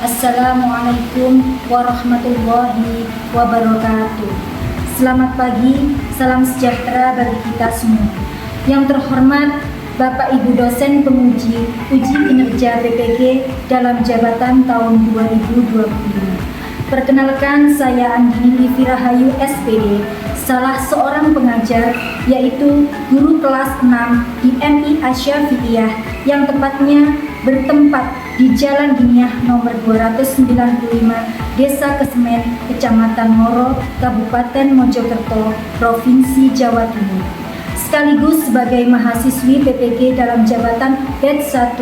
Assalamualaikum warahmatullahi wabarakatuh. Selamat pagi, salam sejahtera bagi kita semua. Yang terhormat Bapak Ibu dosen penguji uji kinerja BPG dalam jabatan tahun 2025. Perkenalkan, saya Andini Livi Rahayu SPD, salah seorang pengajar, yaitu guru kelas 6 di MI Asyafi'iyah yang tepatnya bertempat di Jalan Diniah nomor 295, Desa Kesemen, Kecamatan Ngoro, Kabupaten Mojokerto, Provinsi Jawa Timur. Sekaligus sebagai mahasiswi PPG dalam jabatan batch 1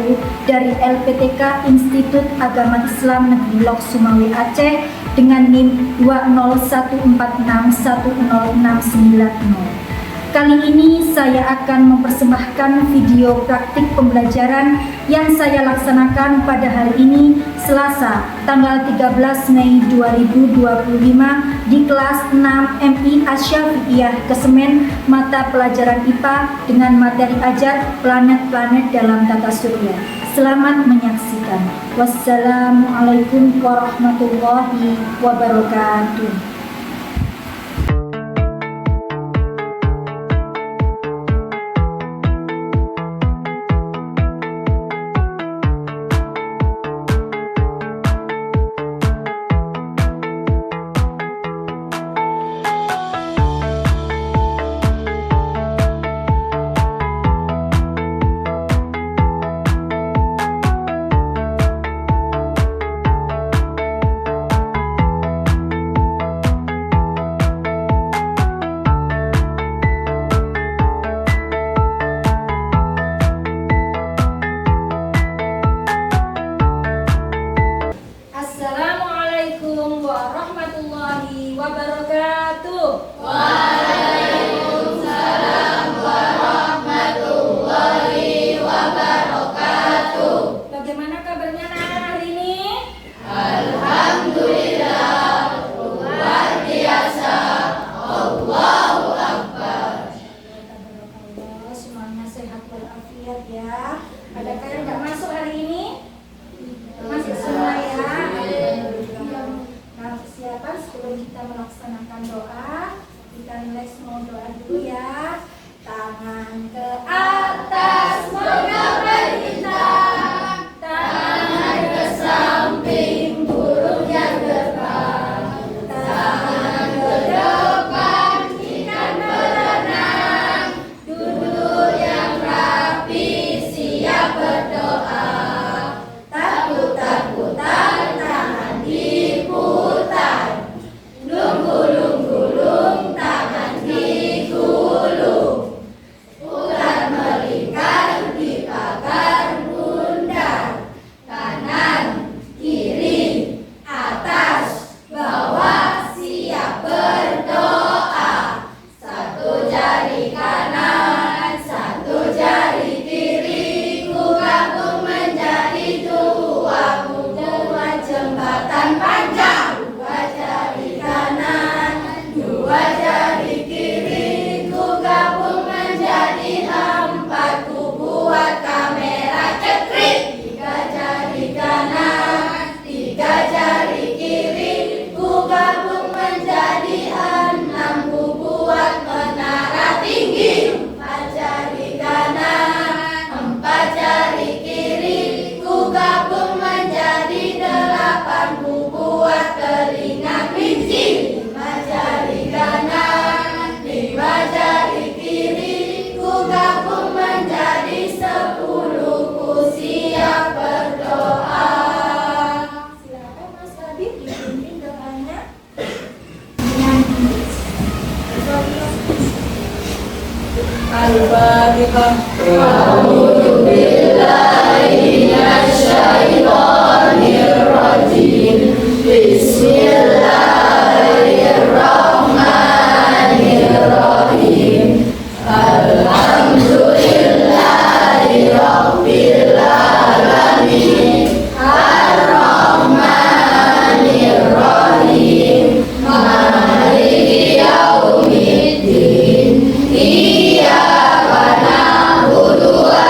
dari LPTK Institut Agama Islam Negeri Lok Sumawe Aceh dengan NIM 20146106990. Kali ini saya akan mempersembahkan video praktik pembelajaran yang saya laksanakan pada hari ini, Selasa, tanggal 13 Mei 2025 di kelas 6 MI Asyafi'iyah Kesemen, mata pelajaran IPA dengan materi ajar planet-planet dalam tata surya. Selamat menyaksikan. Wassalamualaikum warahmatullahi wabarakatuh. Assalamualaikum warahmatullahi wabarakatuh. Waalaikumsalam warahmatullahi wabarakatuh. Bagaimana kabarnya hari ini? Alhamdulillah, luar biasa. Allahu Akbar. Semuanya sehat walafiat ya. Adakah yang nggak masuk hari ini? Masuk semua ya. Nah, persiapan sebelum kita melaksanakan doa, kita mulai semua doa dulu ya. Tangan ke atas Menggapai bintang, tangan ke samping, burung yang terbang, tangan ke depan, ikan berenang, duduk yang rapi, siap berdoa. Takut-takutan, tangan diputar, gulung-gulung, tangan digulung, ular melingkar di pagar bundar, kanan, kiri, atas, bawah, siap berdoa. Satu jari kanan, satu jari kiri, ku gabung menjadi dua, ku buat jembatan panjang. Dua jari kanan, dua jari kiri, ku gabung menjadi empat, ku buat kamera cekrik. Tiga jari kanan, tiga jari kiri, ku gabung menjadi enam, ku buat menara tinggi. Empat jari kanan, empat jari kiri, ku gabung menjadi delapan, ku buat telinga kelinci. Lima jari kanan, lima jari kiri, ku gabung menjadi 10, ku siap berdoa. Silakan Mas Habib dipimpin doanya. Al-Fatihah. A'udzubillahi minasyaitonirrajim. Bismillahirrahmanirrahim. Alhamdulillahi rabbil alamin. Ar-Rahmanir-Rahim. Maliki yaumiddin. Iyyaka na'budu wa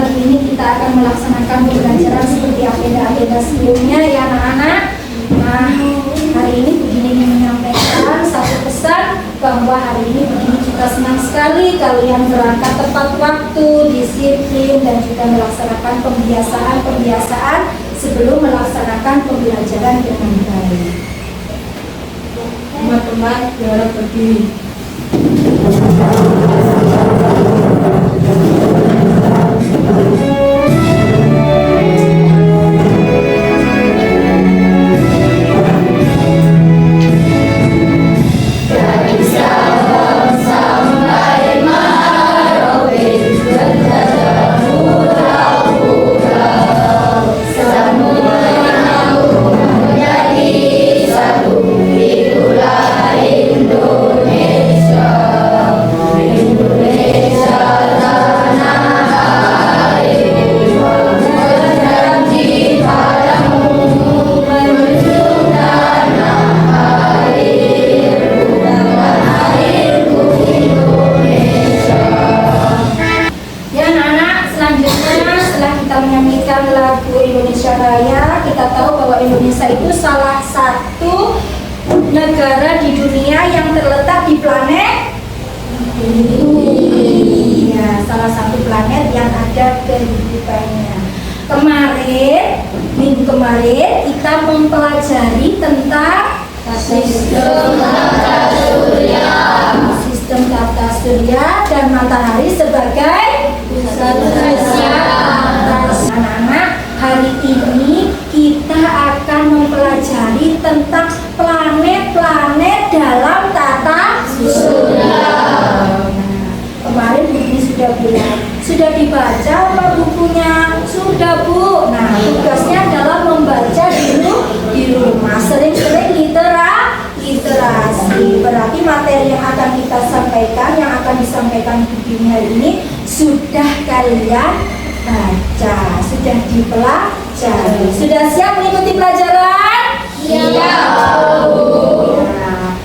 pagi ini kita akan melaksanakan pembelajaran seperti agenda-agenda sebelumnya ya anak-anak. Nah, hari ini begini ingin menyampaikan satu pesan bahwa hari ini begini juga senang sekali kalian berangkat tepat waktu, disiplin, dan juga melaksanakan pembiasaan-pembiasaan sebelum melaksanakan pembelajaran dengan baik. Teman-teman, biar berdiri. Menyanyikan lagu Indonesia Raya, kita tahu bahwa Indonesia itu salah satu negara di dunia yang terletak di planet bumi. Ya, salah satu planet yang ada kehidupannya. Minggu kemarin kita mempelajari tentang sistem tata surya dan matahari sebagai pusat anak-anak. Hari ini kita akan mempelajari tentang planet-planet dalam tata surya. Kemarin Bu ini sudah bilang, sudah dibaca apa bukunya? Sudah Bu. Nah, tugasnya adalah membaca di rumah. Sering-sering literasi. Berarti materi yang akan kita sampaikan, yang akan disampaikan Bu hari ini sudah kalian baca, sudah dipelajari. Sudah siap mengikuti pelajaran? Iya. Nah,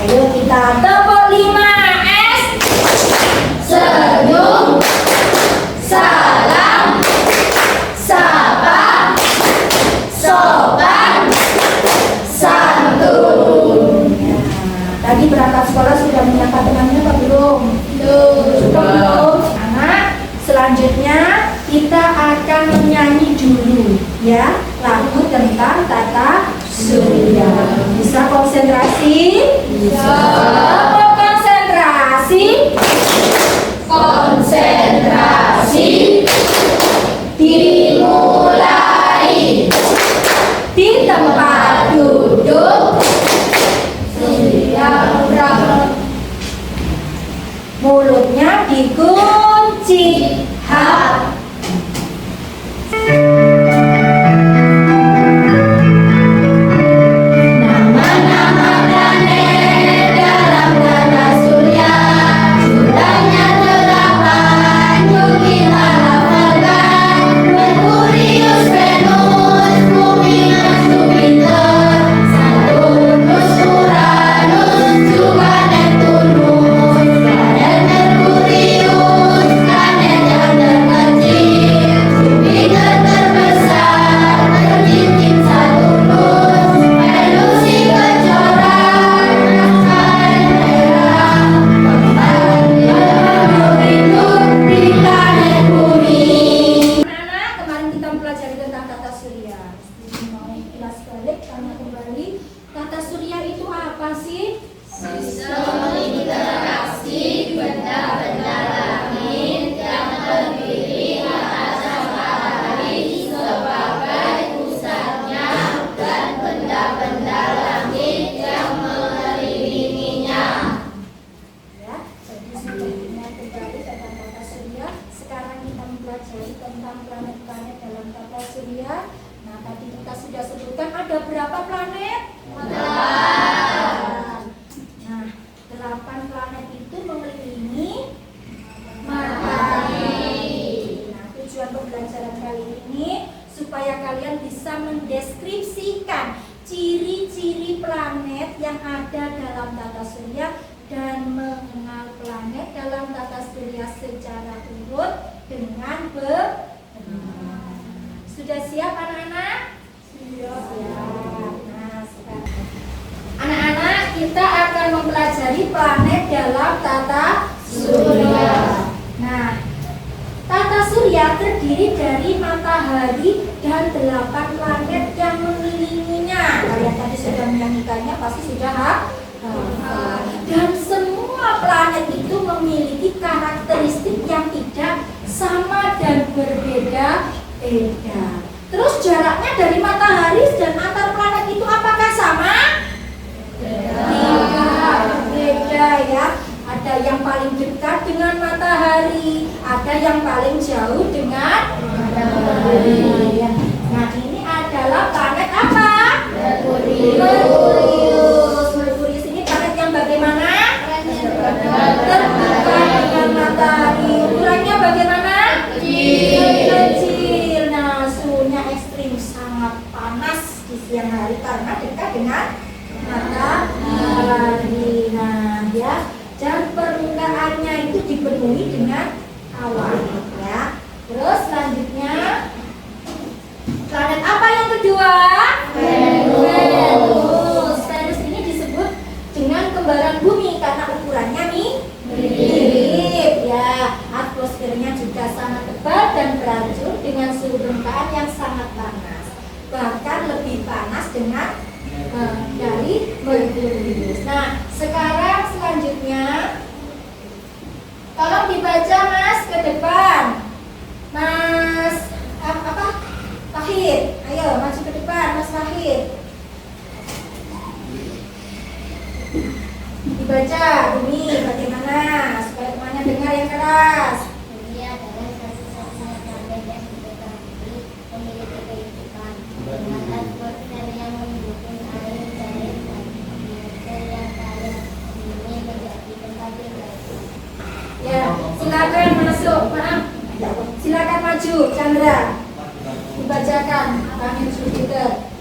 ayo kita tepuk 5S. Senyum, salam, sapa, sopan, santun. Tadi berangkat sekolah sudah menyapa temannya apa belum? Belum. Anak, selanjutnya kita akan menyanyi dulu ya lagu tentang tata surya. Bisa konsentrasi? Bisa. Konsentrasi. Konsentrasi. Dimulai. Di tempat Duduk. Siap. mulutnya dikunci. Hap. Nama-nama planet dalam tata surya, jumlahnya 8, yuk kita hafalkan. Merkurius, Venus, Bumi, Jupiter, Saturnus, Uranus, juga Neptunus. Planet Merkurius, planet yang terkecil, Jupiter terbesar, tercincin Saturnus, Venus si kecoran, matahari merah, hidup di planet bumi. Anak, kemarin kita mempelajari tentang tata surya. Jadi mau kilas balik karena kembali tata surya itu apa sih? Sistem interaksi benda-benda langit yang terdiri atas matahari sebagai pusatnya dan benda-benda langit yang mengelilinginya. Ya, jadi sebelumnya kembali tentang tata surya. Sekarang kita mempelajari tentang planet-planet dalam tata surya. Nah, tadi kita sudah sebutkan ada berapa planet? 8. Nah, 8 planet itu mengelilingi matahari. Nah, tujuan pembelajaran kali ini supaya kalian bisa mendeskripsikan ciri-ciri planet yang ada dalam tata surya dan mengenal planet dalam tata surya secara urut dengan Sudah siap anak-anak? Siap. Nah, sekarang anak-anak, kita akan mempelajari planet dalam tata surya. Nah, tata surya terdiri dari matahari dan 8 planet yang mengelilinginya. Kalian tadi sudah menyanyikannya, pasti sudah hafal. Dan semua planet itu memiliki karakteristik yang tidak sama dan berbeda-beda. Terus jaraknya dari matahari dan antar planet itu apakah sama? Tidak, berbeda ya. Ada yang paling dekat dengan matahari, ada yang paling jauh dengan matahari. Nah, ini adalah planet apa? Merkurius. Merkurius ini planet yang bagaimana? Terdekat dengan matahari. Ukurannya bagaimana? Kecil. Nah, suhunya ekstrim, sangat panas di siang hari karena dekat dengan matahari. Nah, ya. Dan permukaannya itu dipenuhi dengan awan ya. Terus selanjutnya planet apa yang kedua? Venus. Venus ini disebut dengan kembaran bumi karena ukurannya mirip ya. Atmosfernya juga sangat tebal dan beracun dengan suhu permukaan yang sangat panas. Bahkan lebih panas dari Merkurius. Nah, sekarang selanjutnya tolong dibaca Mas ke depan. Mas Fahid, ayo maju ke depan Mas Fahid. Dibaca bumi bagaimana supaya temannya dengar yang keras. Bumi adalah satu-satunya planet yang diketahui memiliki kehidupan dengan atmosfer yang mendukung air cair dan atmosfer yang kaya ini menjadi tempat tinggal. Ya, silakan masuk. Maaf, silakan maju, Chandra. Dibacakan planet Jupiter.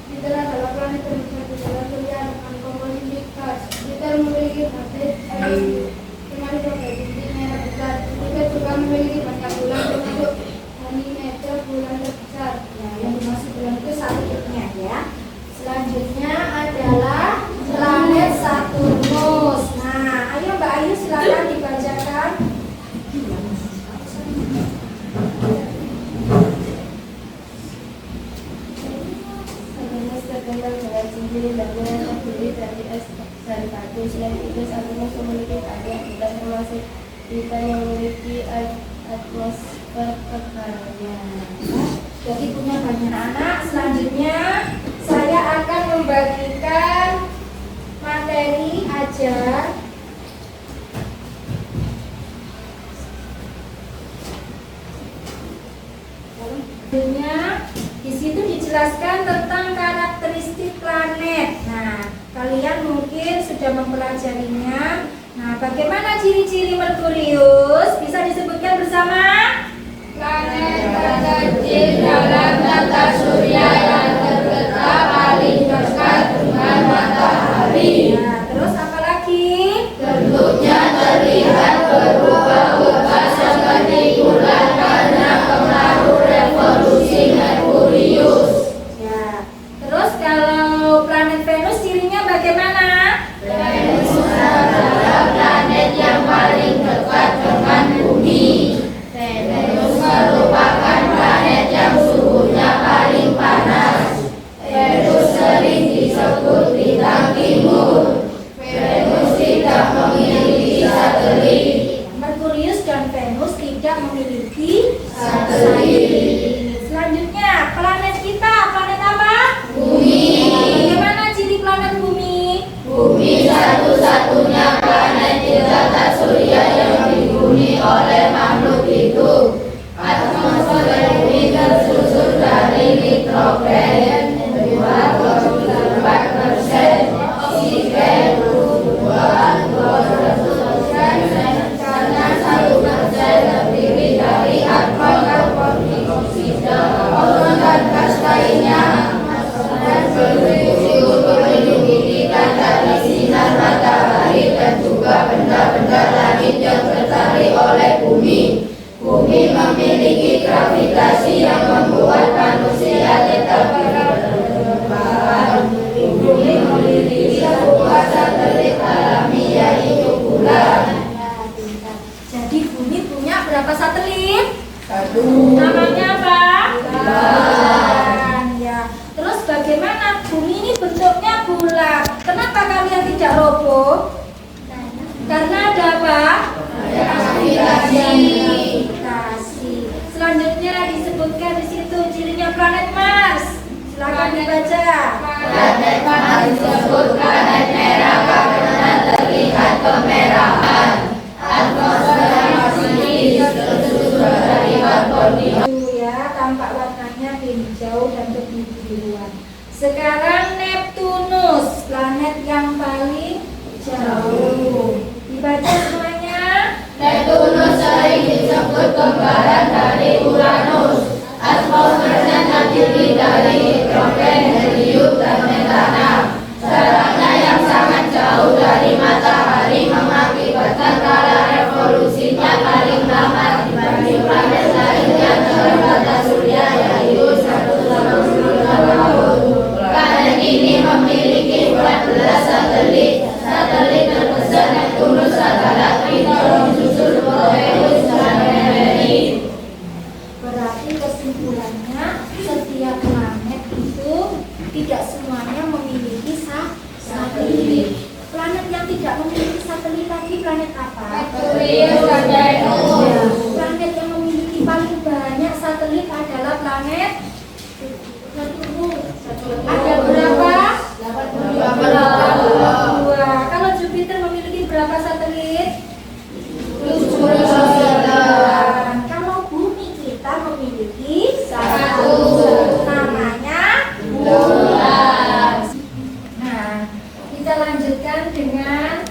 Jupiter adalah planet terbesar di dalam surya dengan komposisi gas. Jupiter memiliki orbit dengan provinsi merah besar. Jupiter juga memiliki banyak bulan termasuk Ganymede, bulan terbesar. Ya, yang dimaksud bulan itu satelitnya ya. Selanjutnya adalah planet Saturnus. Nah, ayo Mbak Ayu silakan dibacakan. Saturnus terkenal dengan cincin dan terdiri dari es dan batu. Selain itu, Saturnus memiliki banyak bulan termasuk Titan yang memiliki atmosfer kekalnya. Jadi punya banyak anak. Selanjutnya saya akan membagikan materi ajar di situ dijelaskan tentang karakteristik planet. Nah, kalian mungkin sudah mempelajarinya. Nah, bagaimana ciri-ciri Merkurius? Bisa disebutkan bersama? Planet terkecil dalam tata surya yang terletak paling dekat dengan matahari. Nah, terus apa lagi? Bentuknya terlihat berubah-ubah seperti bulan karena pengaruh revolusi Merkurius. Ya. Terus kalau planet Venus cirinya bagaimana? Venus adalah planet yang paling dekat dengan bumi. Venus merupakan planet yang suhunya paling panas. Venus sering disebut bintang timur. Venus tidak memiliki satelit. Merkurius dan Venus tidak memiliki Satelit. Selanjutnya, planet kita, planet apa? Bumi. Bagaimana ciri planet bumi? Bumi satu-satunya planet di tata surya yang dihuni oleh makhluk hidup. Atmosfer bumi tersusun dari nitrogen 2,4%, oksigen 2,2%, karena 1% terdiri dari atom karbon dioksida, ozon dan gas lainnya, dan berfungsi untuk melindungi kita dari sinar matahari Namanya apa? Bulan. Ya. Terus bagaimana bumi ini bentuknya bulat? Kenapa kalian tidak roboh? Karena ada apa? Gravitasi. Selanjutnya disebutkan di situ cirinya planet Mars. Silakan dibaca. Planet Mars disebut planet merah karena terlihat kemerahan. Atmosfer Mars ini tersusun dari karbon Ya, tampak warnanya hijau dan kebiruan. Sekarang Neptunus, planet yang paling jauh. Dibaca semuanya. Neptunus sering disebut kembaran dari Uranus. Atmosfernya terdiri dari hidrogen, helium, dan metana. Jaraknya yang sangat jauh dari matahari mengakibatkan skala revolusinya paling lambat dibanding planet lainnya dalam tata surya, yaitu 180 tahun. Planet ini memiliki 14 satelit. Satelit terbesar Neptunus adalah Triton, disusul Proteus dan Merenid. Berarti kesimpulannya setiap planet itu tidak semuanya memiliki satelit. Planet yang tidak memiliki satelit tadi planet apa? Merkurius dan Venus. Planet yang memiliki paling banyak satelit adalah planet ada berapa? 82. Kalau Jupiter memiliki berapa satelit? 79. Kalau bumi kita memiliki Satu. namanya bulan. Nah, kita lanjutkan dengan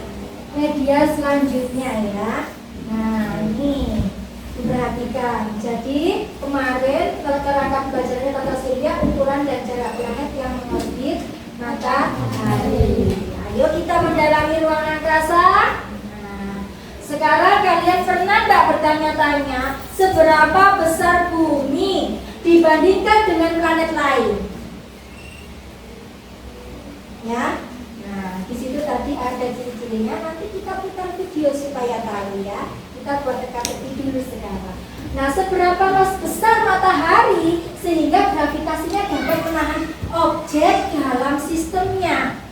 media selanjutnya ya. Nah, ini diperhatikan. Jadi kemarin kalau kerangka pembelajarannya tata surya, ukuran dan jarak planet yang mengorbit matahari. Ayo kita mendalami ruang angkasa. Nah, sekarang kalian pernah nggak bertanya-tanya seberapa besar bumi dibandingkan dengan planet lain? Ya. Nah, di situ tadi ada ciri-cirinya. Nanti kita putar video supaya tahu ya. Kita buat teka-teki dulu sekarang. Nah, seberapa besar matahari sehingga gravitasinya dapat menahan objek dalam sistemnya.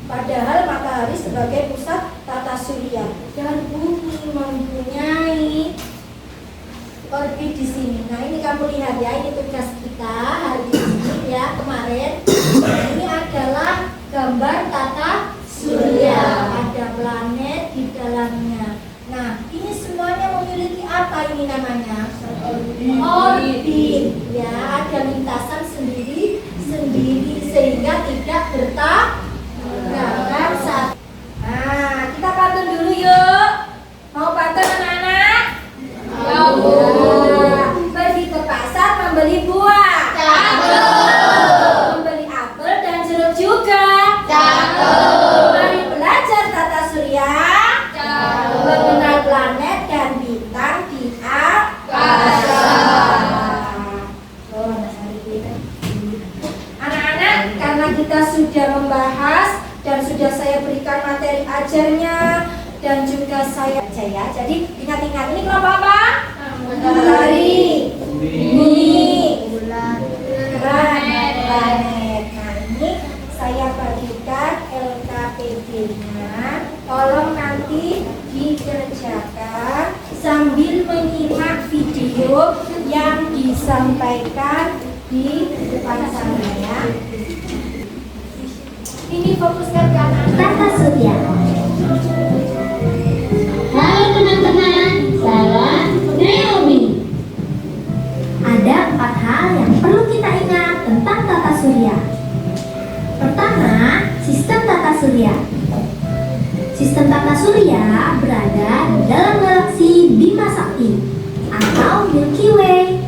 Padahal matahari sebagai pusat tata surya dan bumi mempunyai orbit di sini. Nah, ini kamu lihat ya, ini tugas kita hari ini ya, kemarin. Nah, ini adalah gambar tata surya. Ada planet di dalamnya. Nah, ini semuanya memiliki apa ini namanya? Orbit. Ya, ada lintasan sendiri sehingga tidak bertabrakan saat. Nah, kita pantun dulu yuk. Mau pantun anak-anak? Mau. Pergi ke pasar membeli buah. Membeli apel dan jeruk juga. Mari belajar tata surya. Mengenal planet dan bintang di angkasa. Anak-anak, karena kita sudah membahas dan sudah saya berikan materi ajarnya dan juga saya baca ya. Jadi ingat-ingat, ini kelompok apa? Matahari, bumi, bulan, planet. Nah, ini saya bagikan LKPD-nya. Tolong nanti dikerjakan sambil menyimak video yang disampaikan di depan sana ya. Ini fokuskan ke anak-anak. Tata surya. Halo teman-teman, saya Naomi. Ada 4 hal yang perlu kita ingat tentang tata surya. Pertama, sistem tata surya. Sistem tata surya berada di dalam galaksi Bima Sakti atau Milky Way.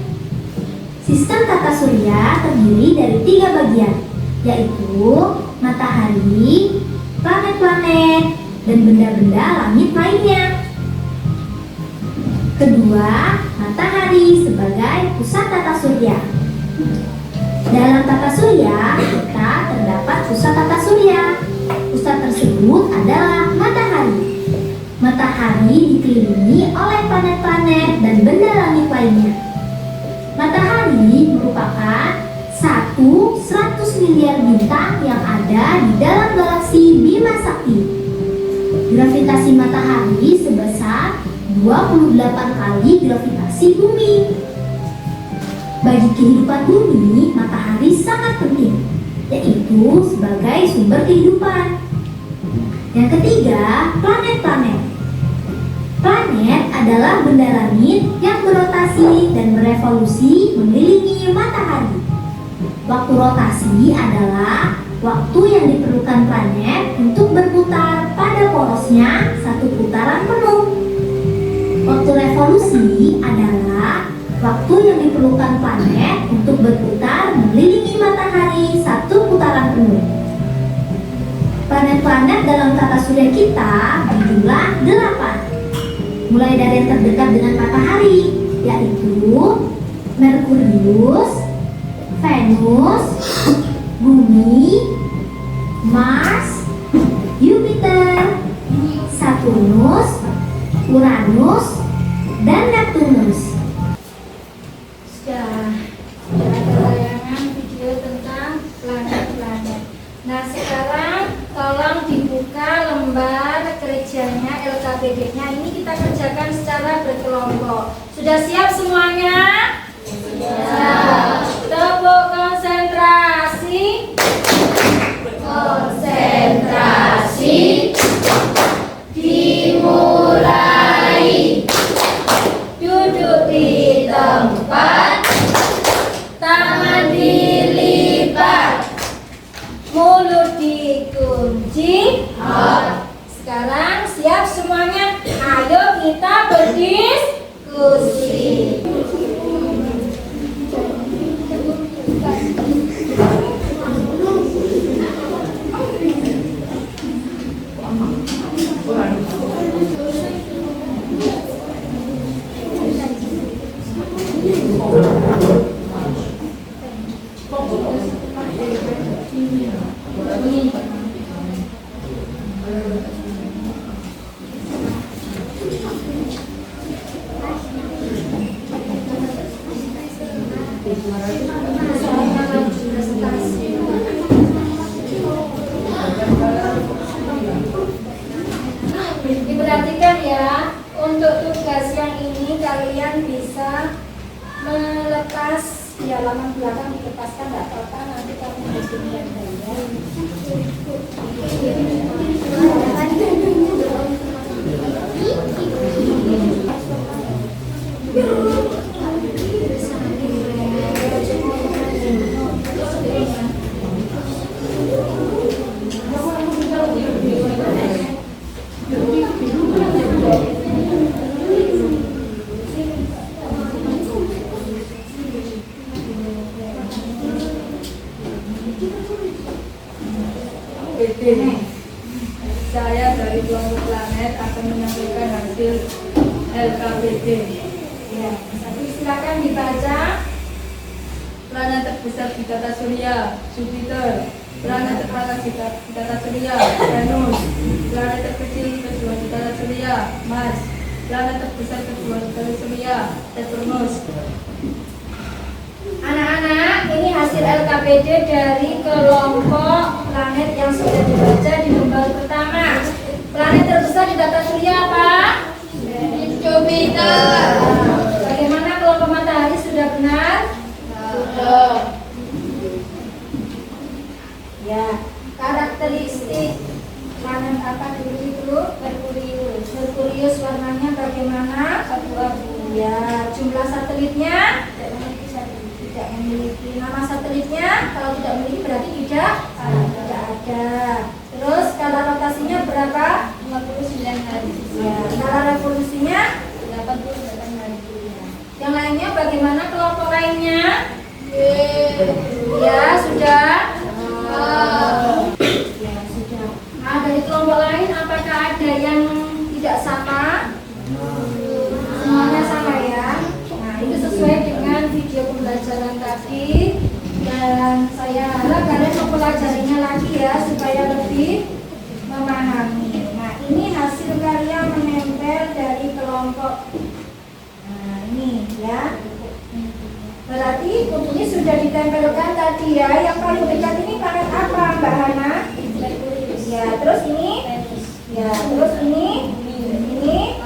Sistem tata surya terdiri dari 3 bagian, yaitu matahari, planet-planet, dan benda-benda langit lainnya. Kedua, matahari sebagai pusat tata surya. Dalam tata surya, kita terdapat pusat tata surya. Pusat tersebut adalah matahari. Matahari dikelilingi oleh planet-planet dan benda langit lainnya. Matahari merupakan 100 miliar bintang yang ada di dalam galaksi Bima Sakti. Gravitasi matahari sebesar 28 kali gravitasi bumi. Bagi kehidupan bumi, matahari sangat penting, yaitu sebagai sumber kehidupan. Yang ketiga, planet-planet. Planet adalah benda langit yang berotasi dan berevolusi mengelilingi matahari. Waktu rotasi adalah waktu yang diperlukan planet untuk berputar pada porosnya satu putaran penuh. Waktu revolusi adalah waktu yang diperlukan planet untuk berputar mengelilingi matahari satu putaran penuh. Planet-planet dalam tata surya kita berjumlah 8. Mulai dari yang terdekat dengan matahari, yaitu Merkurius, Venus, Bumi, Mars, Jupiter, Saturnus, Uranus, dan Neptunus. Sudah ada tayangan video tentang planet-planet. Nah, sekarang tolong dibuka lembar kerjanya LKPD-nya. Ini kita kerjakan secara berkelompok. Sudah siap semuanya? Siap. Tepuk konsentrasi. Konsentrasi. Dimulai. Duduk di tempat. Tangan dilipat. Mulut dikunci. Sekarang siap semuanya? Ayo kita berdiskusi. Diperhatikan ya, untuk tugas yang ini kalian bisa melepas di halaman belakang, dilepaskan nggak apa-apa, nanti kamu bikin yang Saya dari kelompok planet akan menyampaikan hasil LKPD. Ya, silakan dibaca. Planet terbesar di tata surya, Jupiter. Planet terpanas di tata surya, Venus. Planet terkecil kedua di tata surya, Mars. Planet terbesar kedua di tata surya, Saturnus. Anak-anak, ini hasil LKPD dari kelompok planet yang sudah dibaca di lembar pertama. Planet terbesar di tata surya apa? Jupiter. Bagaimana kelompok matahari, sudah benar? Sudah. Ya, karakteristik planet apa dulu? Merkurius. Merkurius warnanya bagaimana? Abu-abu. Ya, jumlah satelitnya? Tidak memiliki. Nama satelitnya kalau tidak memiliki berarti tidak ada. Terus skala rotasinya berapa? 59 hari. Ya, skala revolusinya 88 hari. yang lainnya bagaimana kelompok lainnya? Ya, sudah. Ya, sudah. Nah, dari kelompok lain apakah ada yang tidak sama? Semuanya sama ya. Nah, itu sesuai dengan video pembelajaran tadi, dan saya harap kalian mempelajarinya lagi ya supaya lebih memahami. Nah, ini hasil karya ya. Berarti kutunya sudah ditempelkan tadi ya. Yang paling dekat ini planet apa Mbak Hana? Ya, terus ini? Ya, terus ini? Ini?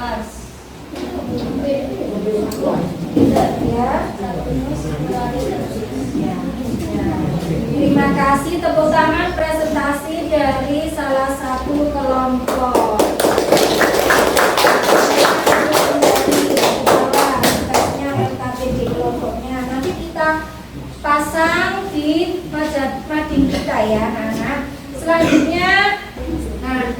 Ya. Terima kasih, tepuk tangan presentasi dari salah satu kelompok. Kelompoknya nanti kita pasang di mading kita ya anak-anak. Selanjutnya, nah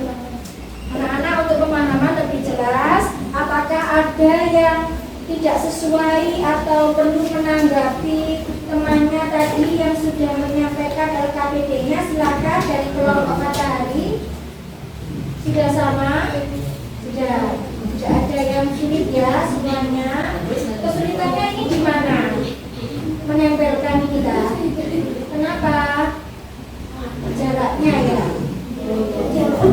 anak-anak untuk pemahaman lebih jelas, apakah ada yang tidak sesuai atau perlu menanggapi temannya tadi yang sudah menyampaikan LKPD-nya? Silakan dari kelompok matahari. Sudah sama? Sudah. Tidak ada yang sulit ya semuanya. Kesulitannya ini di mana? Menempelkan kita. Kenapa? Jaraknya ya.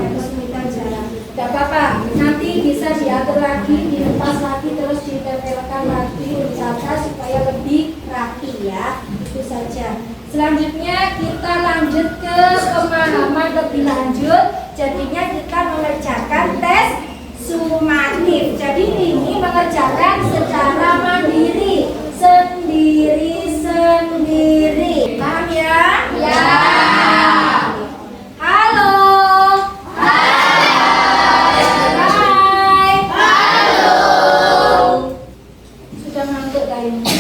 Kesulitan jarak. Tidak apa-apa. Nanti bisa diatur lagi, dilepas lagi, terus ditempelkan lagi, dicaca supaya lebih rapi ya. Itu saja. Selanjutnya kita lanjut ke pemahaman lebih lanjut. Jadinya kita mengerjakan tes sumatif. Jadi ini mengerjakan secara mandiri, sendiri-sendiri. Paham ya? Ya. Halo. Hai. Halo. Sudah ngantuk kayaknya.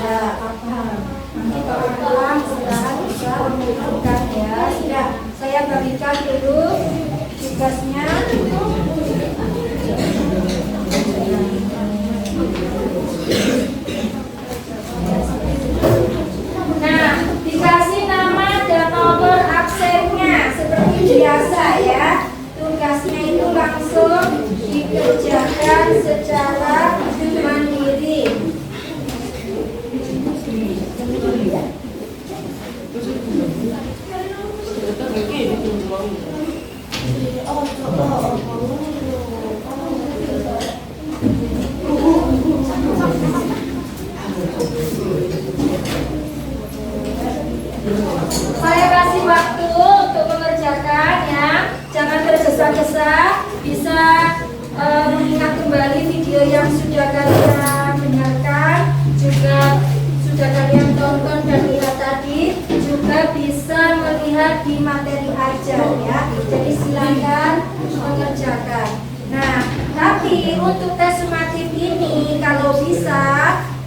Ya, paham. Nanti kalau pulang istirahat bisa mengumpulkan ya. Sudah, saya bagikan dulu tugasnya. Nah, dikasih nama dan nomor absennya seperti biasa ya. Tugasnya itu langsung dikerjakan secara mandiri. Saya kasih waktu untuk mengerjakan ya. Jangan tergesa-gesa. Bisa mengingat kembali video yang sudah kalian dengarkan, juga sudah kalian tonton dan lihat tadi, juga bisa melihat di materi ajar ya. Jadi silakan mengerjakan. Nah, tapi untuk tes sumatif ini kalau bisa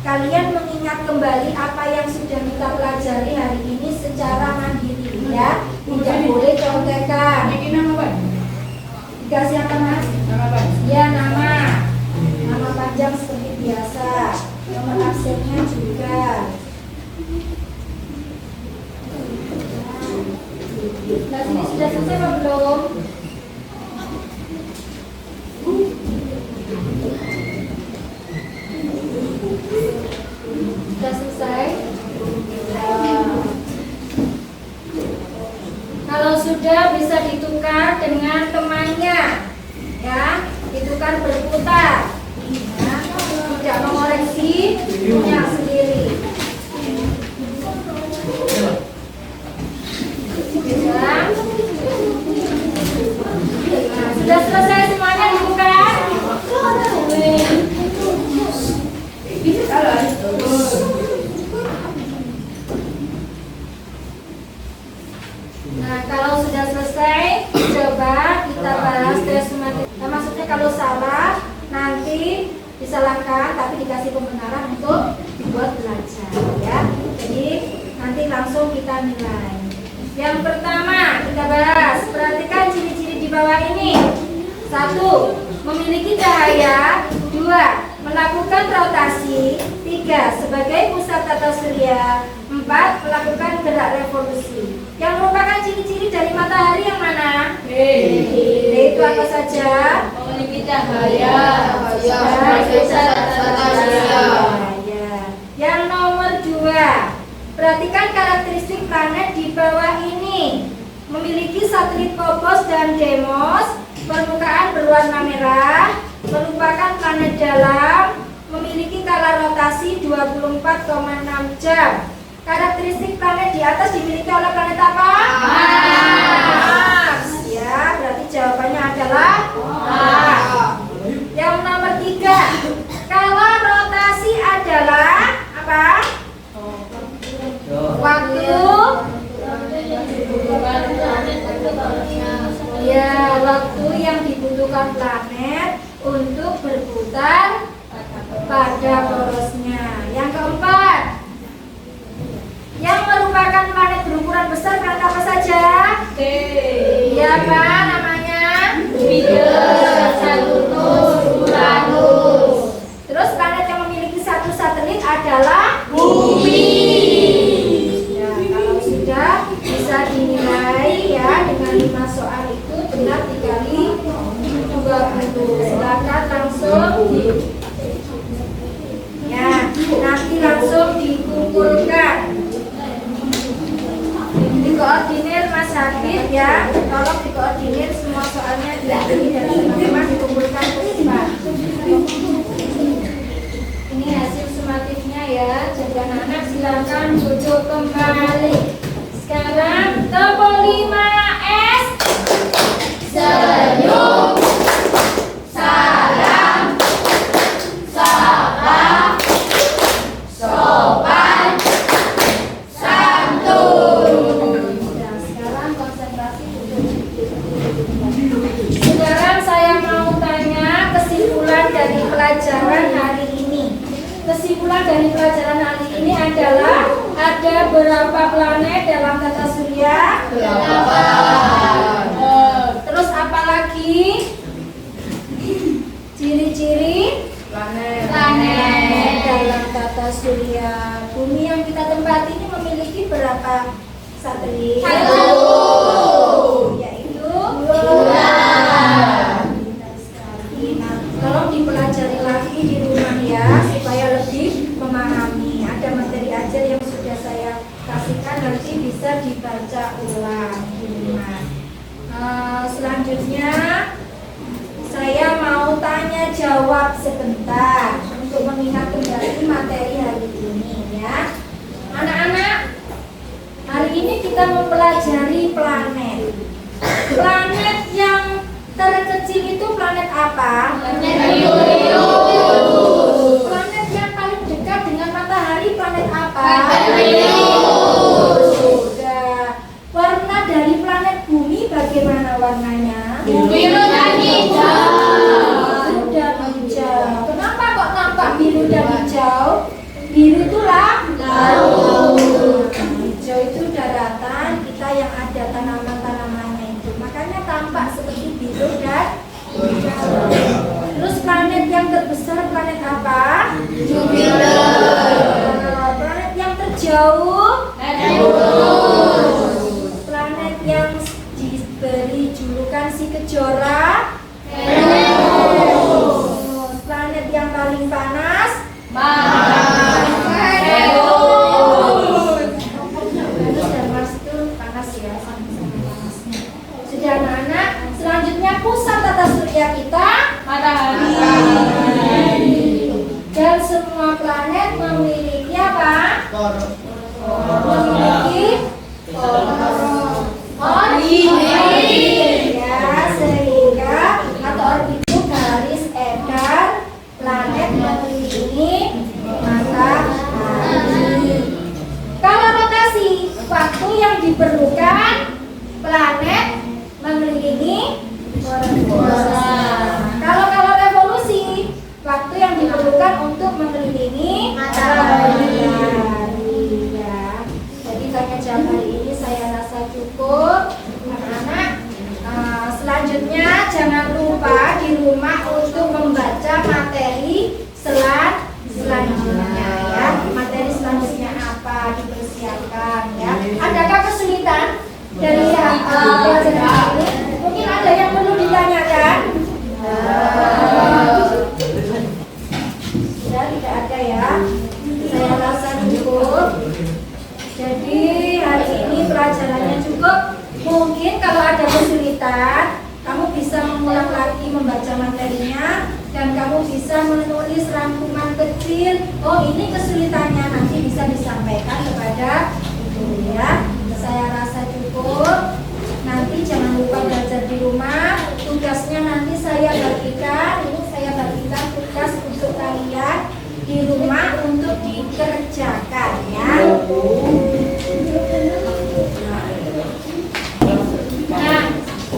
kalian mengingat kembali apa yang sudah kita pelajari hari ini secara mandiri ya. Tidak boleh contekan. Dikasih apa mas? Ya, nama panjang seperti biasa. Nomor absennya juga. Nah, ini sudah selesai apa belum? Sudah selesai? Kalau sudah bisa ditukar dengan temannya ya, ditukar berputar ya, tidak mengoreksi punya sendiri ya. Nah, sudah selesai semuanya ditukar? Nah, kalau sudah selesai, coba kita bahas tes sumatif. Nah, maksudnya kalau salah, nanti disalahkan, tapi dikasih pembenaran untuk dibuat belajar ya. Jadi, nanti langsung kita nilai. Yang pertama, kita bahas. Perhatikan ciri-ciri di bawah ini. 1. Memiliki cahaya. 2. Melakukan rotasi. 3. Sebagai pusat tata surya. 4. Melakukan gerak revolusi. Yang merupakan ciri-ciri dari matahari yang mana? Itu apa saja? Memiliki cahaya. Yang nomor 2. Perhatikan karakteristik planet di bawah ini. Memiliki satelit Phobos dan Deimos. Permukaan berwarna merah. Merupakan planet dalam. Memiliki 34,6 jam. Karakteristik planet di atas dimiliki oleh planet apa? Mars. Ya, berarti jawabannya adalah A. Yang nomor 3. Kalau rotasi adalah apa? Waktu. Ya, waktu yang dibutuhkan planet untuk berputar pada porosnya. Yang keempat, yang merupakan planet berukuran besar planet apa saja? Iya Pak, namanya Jupiter, Saturnus, Uranus. Terus planet yang memiliki satu satelit adalah Bumi. Ya, kalau sudah bisa dinilai ya dengan 5 soal itu benar dikali 20. Silakan langsung ya, nanti langsung dikumpulkan. Dikoordinir Mas Habib ya, tolong dikoordinir semua soalnya diakini dan teman-teman dikumpulkan ke depan. Ini hasil sumatifnya ya, jadi anak-anak silakan duduk kembali. Sekarang topo 5S. Senyum, salam, sapa, sopan, santun. Nah, sekarang konsentrasi duduk. Sekarang saya mau tanya kesimpulan dari pelajaran hari ini. Kesimpulan dari pelajaran hari ini adalah ada berapa planet dalam tata surya? 8. Terus apa lagi? Ciri-ciri planet dalam tata surya. Bumi yang kita tempati ini memiliki berapa satelit? 1. Yaitu 2. Nah, tolong dipelajari lagi di rumah ya supaya lebih memahami. Ada materi ajar yang sudah saya kasihkan, nanti bisa dibaca ulang di rumah. Selanjutnya saya mau tanya jawab sebentar untuk mengingat kembali materi hari ini ya. Anak-anak, hari ini kita mempelajari planet. Planet yang terkecil itu planet apa? Merkurius. Planet yang paling dekat dengan matahari planet apa? Sudah. Warna dari planet bumi bagaimana warnanya? Biru dan hijau. Biru dan hijau. Kenapa kok nampak biru dan hijau? Biru itu laut. Hijau itu daratan kita yang ada tanaman-tanamannya itu. Makanya tampak seperti biru dan hijau. Terus planet yang terbesar planet apa? Jupiter. Planet yang terjauh? Neptunus. Planet yang diberi julukan si Kejora? Venus. Planet yang paling panas? Mars. Venus dan Mars itu panas ya, sama-sama panasnya. Sudah anak-anak, selanjutnya pusat tata surya kita Matahari. dan semua planet memiliki apa? Memiliki orbit ya, sehingga atau orbit itu garis edar planet mengelilingi matahari. Kalau rotasi, waktu yang diperlukan planet mengelilingi bulan. Kalau revolusi, waktu yang diperlukan untuk mengelilingi matahari. Ya. Jadi tanya jawab hari ini saya rasa cukup, anak-anak. Selanjutnya jangan lupa di rumah untuk membaca materi selanjutnya ya. Materi selanjutnya apa dipersiapkan ya. Adakah kesulitan dari pelajaran ini? Mungkin ada yang perlu ditanyakan. Sudah tidak ada ya. Saya rasa cukup. Jadi hari ini pelajarannya cukup. Mungkin kalau ada kesulitan, kamu bisa mengulang lagi membaca materinya dan dan kamu bisa menulis rangkuman kecil. Oh, ini kesulitannya, nanti bisa disampaikan kepada ibu ya. Saya rasa cukup. Nanti jangan lupa belajar di rumah. Tugasnya nanti saya bagikan. Ini saya bagikan tugas untuk kalian di rumah untuk dikerjakan ya. Nah,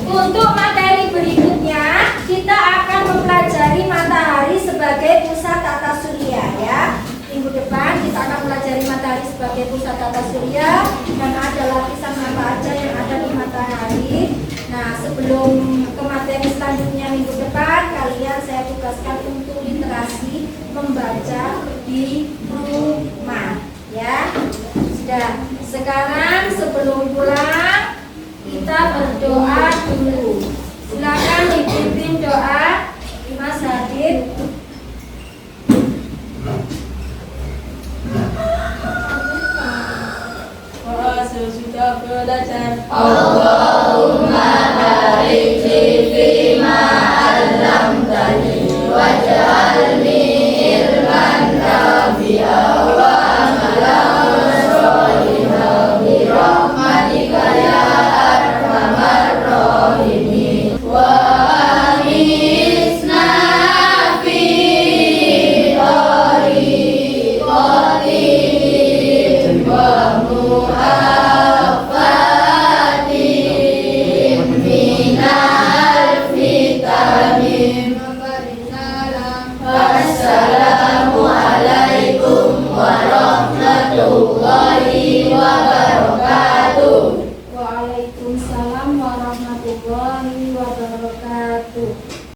untuk materi berikutnya kita akan mempelajari matahari sebagai pusat tata surya ya. Minggu depan kita akan pelajari matahari sebagai pusat tata surya dan ada lapisan apa aja yang ada di matahari. Nah, sebelum ke materi selanjutnya minggu depan, kalian saya tugaskan untuk literasi membaca di rumah ya. Sudah. Sekarang sebelum pulang kita berdoa dulu. Silakan dipimpin doa Mas Hadid. Sesudah belajar Allahumma barik li fima 'allamtani waj'alni ilman nafi'an wa amalan sholihan bi rahmatika ya arhamar rahimin wa amisna fi tariqatin wa mu'affatin minal fitanin